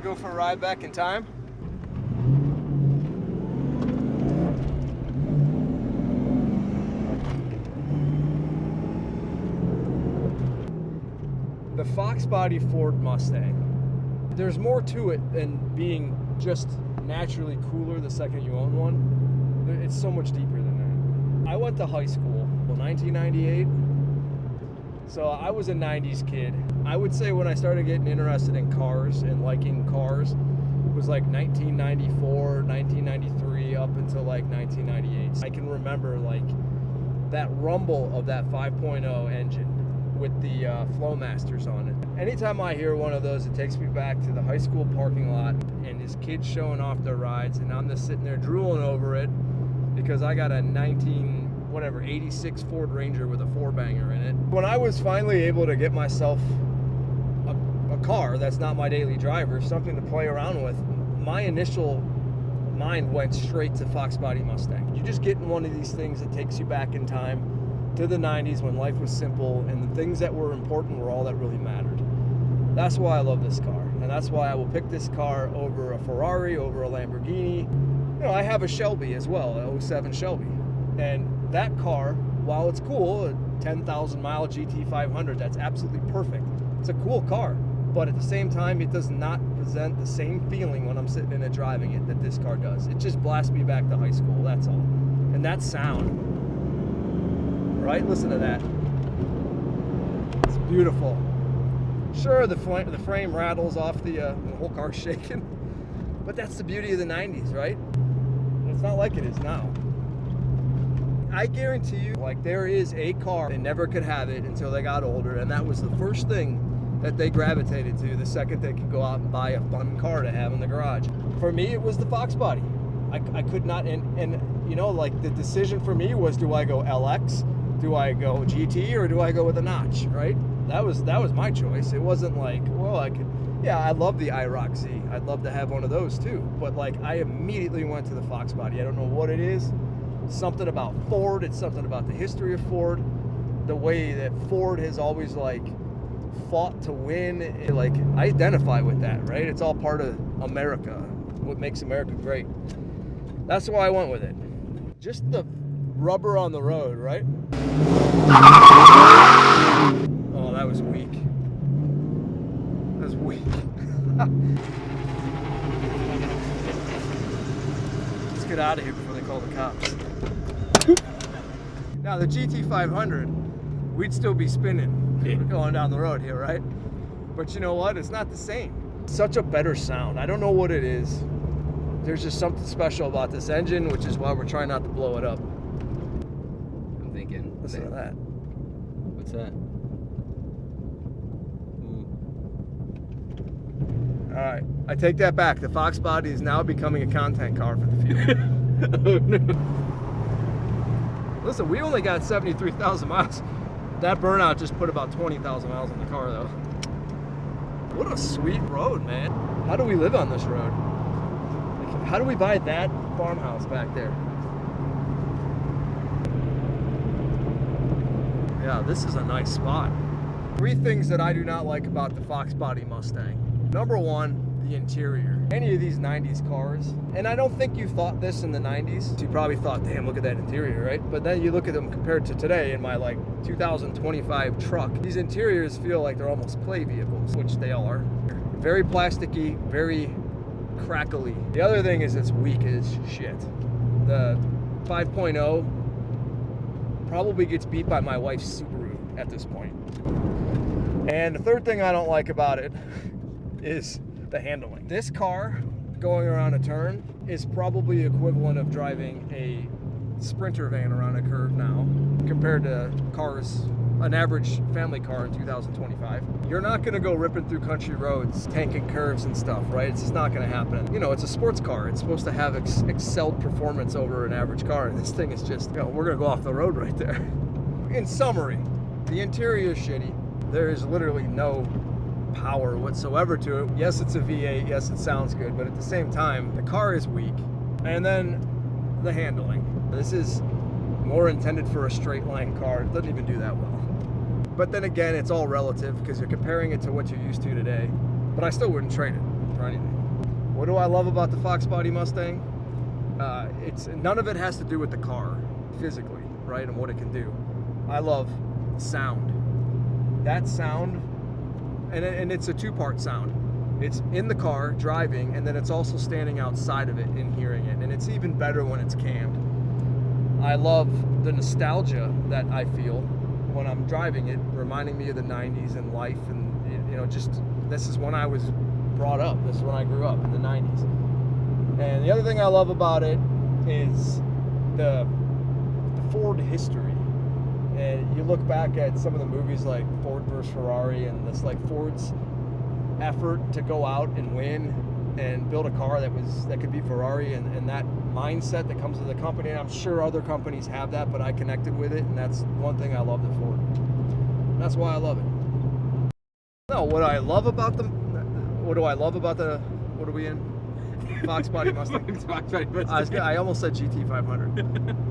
go for a ride back in time? The FOXBODY Ford Mustang. There's more to it than being just naturally cooler the second you own one. It's so much deeper than that. I went to high school in 1998, so I was a 90s kid. I would say when I started getting interested in cars and liking cars was like 1994, 1993 up until like 1998. I can remember like that rumble of that 5.0 engine with the Flowmasters on it. Anytime I hear one of those, it takes me back to the high school parking lot and his kids showing off their rides, and I'm just sitting there drooling over it because I got a 86 Ford Ranger with a 4-banger in it. When I was finally able to get myself a car that's not my daily driver, something to play around with, my initial mind went straight to FOXBODY Mustang. You just get in one of these things that takes you back in time to the 90s when life was simple and the things that were important were all that really mattered. That's why I love this car, and that's why I will pick this car over a Ferrari, over a Lamborghini. You know, I have a Shelby as well, an 07 Shelby. And that car, while it's cool, a 10,000 mile GT 500, that's absolutely perfect. It's a cool car, but at the same time, it does not present the same feeling when I'm sitting in it driving it that this car does. It just blasts me back to high school, that's all. And that sound, right? Listen to that. It's beautiful. Sure, the frame rattles off, the whole car's shaking, but that's the beauty of the 90s, right? It's not like it is now. I guarantee you, like, there is a car, they never could have it until they got older, and that was the first thing that they gravitated to the second they could go out and buy a fun car to have in the garage. For me, it was the FOXBODY. I could not, and you know, like, the decision for me was, do I go LX? Do I go GT, or do I go with a notch, right? That was my choice. It wasn't like, well, I love the IROCZ. I'd love to have one of those too. But like, I immediately went to the FOXBODY. I don't know what it is. Something about Ford. It's something about the history of Ford. The way that Ford has always like fought to win. I identify with that, right? It's all part of America. What makes America great. That's why I went with it. Just the rubber on the road, right? Oh, that was weak. That was weak. Let's get out of here before they call the cops. Now, the GT 500, we'd still be spinning going down the road here, right? But you know what? It's not the same. Such a better sound. I don't know what it is. There's just something special about this engine, which is why we're trying not to blow it up. I'm thinking. Listen to that. What's that? All right, I take that back. The FOXBODY is now becoming a content car for the future. Oh, no. Listen, we only got 73,000 miles. That burnout just put about 20,000 miles on the car, though. What a sweet road, man. How do we live on this road? Like, how do we buy that farmhouse back there? Yeah, this is a nice spot. 3 things that I do not like about the FOXBODY Mustang. Number 1, the interior. Any of these 90s cars, and I don't think you thought this in the 90s. You probably thought, damn, look at that interior, right? But then you look at them compared to today in my like 2025 truck. These interiors feel like they're almost play vehicles, which they are. Very plasticky, very crackly. The other thing is it's weak as shit. The 5.0 probably gets beat by my wife's Subaru at this point. And the third thing I don't like about it is the handling. This car going around a turn is probably equivalent of driving a Sprinter van around a curve now compared to cars, an average family car in 2025. You're not gonna go ripping through country roads, tanking curves and stuff, right? It's just not gonna happen. You know, it's a sports car. It's supposed to have excelled performance over an average car, and this thing is just, you know, we're gonna go off the road right there. In summary, the interior is shitty. There is literally no power whatsoever to it. Yes, it's a V8. Yes, it sounds good, but at the same time, the car is weak. And then the handling. This is more intended for a straight line car. It doesn't even do that well. But then again, it's all relative because you're comparing it to what you're used to today. But I still wouldn't trade it. for anything. What do I love about the FOXBODY Mustang? It's none of it has to do with the car physically, right, and what it can do. I love sound. That sound, and it's a two-part sound. It's in the car driving, and then it's also standing outside of it and hearing it, and it's even better when it's cammed. I love the nostalgia that I feel when I'm driving it, reminding me of the 90s and life, and you know, just this is when I was brought up. This is when I grew up, in the 90s. And the other thing I love about it is the Ford history. And you look back at some of the movies like Ford vs. Ferrari, and this like Ford's effort to go out and win and build a car that could be Ferrari, and that mindset that comes with the company. And I'm sure other companies have that, but I connected with it, and that's one thing I love at Ford. That's why I love it. No, what do I love about the what are we in? FOXBODY Mustang. FOXBODY Mustang. I almost said GT 500.